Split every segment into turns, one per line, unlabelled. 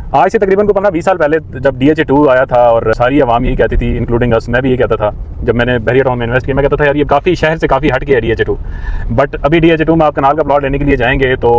आज से तकरीबन 15-20 साल पहले जब DHA2 आया था और सारी आवाम यही कहती थी, इंक्लूडिंग अस, मैं भी ये कहता था जब मैंने बहरिया टाउन में इन्वेस्ट किया, मैं कहता था यार ये काफ़ी शहर से काफ़ी हट गया DHA2। बट अभी DHA2 में आप कनाल का प्लॉट लेने के लिए जाएंगे तो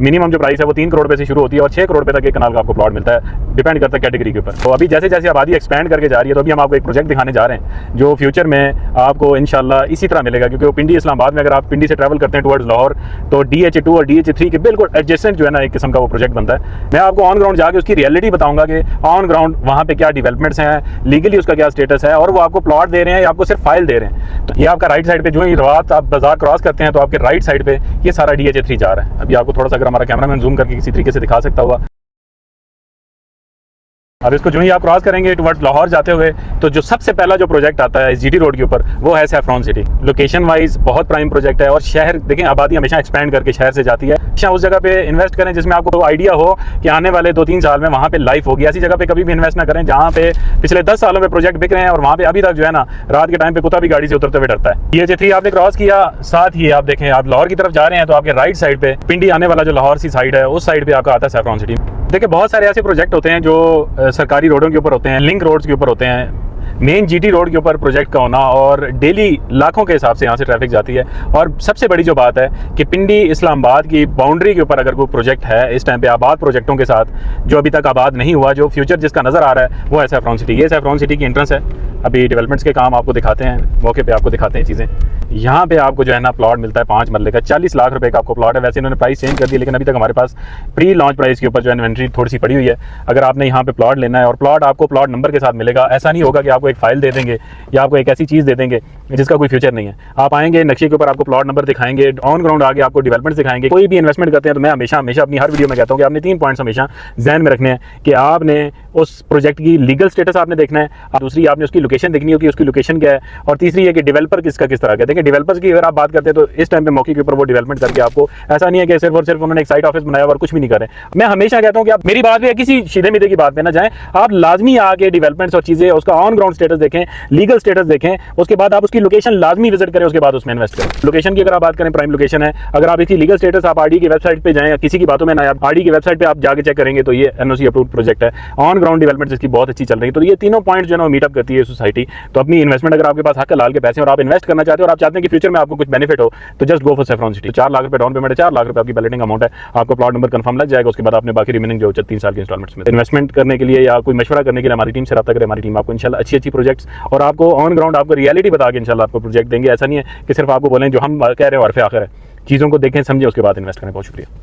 मिनिमम जो प्राइस है वो 3 करोड़ रुपये से शुरू होती है और 6 करोड़ रुपये तक एक कनाल का आपको प्लॉट मिलता है, डिपेंड करता है कैटेगरी के ऊपर। तो अभी जैसे जैसे आबादी एक्सपैंड करके जा रही है तो अभी हम आपको एक प्रोजेक्ट दिखाने जा रहे हैं जो फ्यूचर में आपको इंशाल्लाह इसी तरह मिलेगा, क्योंकि वो पिंडी इस्लामाबाद में अगर आप पिंडी से ट्रैवल करते हैं टुवर्ड्स लाहौर तो DHA2 और DHA3 के बिल्कुल एडजेसेंट जो है ना एक किस्म का वो प्रोजेक्ट बनता है। मैं आपको ऑन ग्राउंड जाके उसकी रियलिटी बताऊंगा कि ऑन ग्राउंड वहाँ पे क्या डेवलपमेंट्स हैं, लीगली उसका क्या स्टेटस है और वो आपको प्लॉट दे रहे हैं या आपको सिर्फ फाइल दे रहे हैं। तो ये आपका राइट साइड पे जो ही रात आप बाजार क्रॉस करते हैं तो आपके राइट साइड पे ये सारा DHA3 जा रहा है। अभी आपको थोड़ा सा अगर हमारा कैमरामैन जूम करके किसी तरीके से दिखा सकता हुआ, अब इसको जो ही आप क्रॉस करेंगे टुवर्ड्स लाहौर जाते हुए तो जो सबसे पहला जो प्रोजेक्ट आता है GT रोड के ऊपर वो है सैफरॉन सिटी। लोकेशन वाइज बहुत प्राइम प्रोजेक्ट है और शहर देखें, आबादी हमेशा एक्सपैंड करके शहर से जाती है। हमेशा उस जगह पे इन्वेस्ट करें जिसमें आपको आइडिया हो कि आने वाले 2-3 साल में वहाँ पे लाइफ होगी। ऐसी जगह पे कभी भी इन्वेस्ट ना करें जहाँ पे पिछले 10 सालों में प्रोजेक्ट बिक रहे हैं और वहाँ पे अभी तक जो है ना रात के टाइम पे कुत्ता भी गाड़ी से उतरते हुए डरता है। DHA3 आपने क्रॉस किया, साथ ही आप देखें आप लाहौर की तरफ जा रहे हैं तो आपके राइट साइड पे पिंडी आने वाला जो लाहौर सी साइड है उस साइड पे आपका आता है सैफरॉन सिटी। देखिए बहुत सारे ऐसे प्रोजेक्ट होते हैं जो सरकारी रोडों के ऊपर होते हैं, लिंक रोड्स के ऊपर होते हैं, मेन GT रोड के ऊपर प्रोजेक्ट का होना और डेली लाखों के हिसाब से यहाँ से ट्रैफिक जाती है। और सबसे बड़ी जो बात है कि पिंडी इस्लामाबाद की बाउंड्री के ऊपर अगर कोई प्रोजेक्ट है इस टाइम पे आबाद प्रोजेक्टों के साथ जो अभी तक आबाद नहीं हुआ, जो फ्यूचर जिसका नज़र आ रहा है वो है सैफरॉन सिटी। ये सैफरॉन सिटी की एंट्रेंस है। अभी डेवलपमेंट्स के काम आपको दिखाते हैं, मौके पे आपको दिखाते हैं चीज़ें। यहाँ पे आपको जो है ना प्लॉट मिलता है 5 मरले का, 40 लाख रुपए का आपको प्लॉट है। वैसे इन्होंने प्राइस चेंज कर दी लेकिन अभी तक हमारे पास प्री लॉन्च प्राइस के ऊपर जो इन्वेंट्री थोड़ी सी पड़ी हुई है। अगर आपने यहाँ पे प्लॉट लेना है और प्लॉट आपको प्लॉट नंबर के साथ मिलेगा, ऐसा नहीं होगा कि आपको एक फाइल दे देंगे या आपको एक ऐसी चीज़ दे देंगे जिसका कोई फ्यूचर नहीं है। आप आएंगे नक्शे के ऊपर आपको प्लॉट नंबर दिखाएंगे, ऑन ग्राउंड आगे आपको डेवलपमेंट दिखाएंगे। कोई भी इन्वेस्टमेंट करते हैं तो मैं हमेशा अपनी हर वीडियो में कहता हूँ कि आपने 3 पॉइंट्स हमेशा ध्यान में रखने हैं कि आपने उस प्रोजेक्ट की लीगल स्टेटस आपने देखना है, दूसरी आपने उसकी लोकेशन देखनी होगी, उसकी लोकेशन क्या है, और तीसरी है कि डेवलपर किसका किस तरह का। देखिए डेवलपर्स की अगर आप बात करते हैं तो इस टाइम पे मौके के ऊपर वो डेवलपमेंट करके आपको, ऐसा नहीं है कि सिर्फ और सिर्फ उन्होंने एक साइट ऑफिस बनाया और कुछ भी नहीं कर रहे। मैं हमेशा कहता हूँ कि आप मेरी बात पे किसी सीधे मीधे की बात पे ना जाएं, आप लाजमी आके डेवलपमेंट्स और चीज़ें उसका ऑन ग्राउंड स्टेटस देखें, लीगल स्टेटस देखें, उसके बाद आप उसकी लोकेशन लाजमी विजिट करें, उसके बाद उसमें इन्वेस्ट करें। लोकेशन की अगर आप बात करें प्राइम लोकेशन है। अगर आप इसकी लीगल स्टेटस आप RD की वेबसाइट पे जाएं, किसी की बातों में ना, आप RD की वेबसाइट पे आप जाके चेक करेंगे तो ये NOC अप्रूव्ड प्रोजेक्ट है। ऑन ग्राउंड डेवलपमेंट इसकी बहुत अच्छी चल रही है। तो ये तीनों पॉइंट जो है ना मीटअप करती है सोसाइटी। तो अपनी इन्वेस्टमेंट अगर आपके पास हक हलाल के पैसे और आप इन्वेस्ट करना चाहते हो और आप चाहते हैं कि फ्यूचर में आपको कुछ बेनिफिट हो तो just go for saffron city. 4 lakh रुपए डाउन पेमेंट है, 4 लाख रुपए आपकी बैलेटिंग अमाउंट है, आपको प्लॉट नंबर कंफर्म लग जाएगा। उसके बाद आपने बाकी रिमेनिंग जो 3 साल के इंस्टॉलमेंट्स में इन्वेस्टमेंट करने के लिए या कोई मशवरा करने के लिए हमारी टीम से रब्ता करें। हमारी टीम आपको इंशाल्लाह अच्छी प्रोजेक्ट्स और आपको ऑन ग्राउंड आपको रियलिटी बता के इंशाल्लाह आपको प्रोजेक्ट देंगे। ऐसा नहीं है कि सिर्फ आपको बोलें जो हम कह रहे हैं और फिर आखिर है। चीज़ों को देखें, समझें, उसके बाद इन्वेस्ट करें। बहुत शुक्रिया।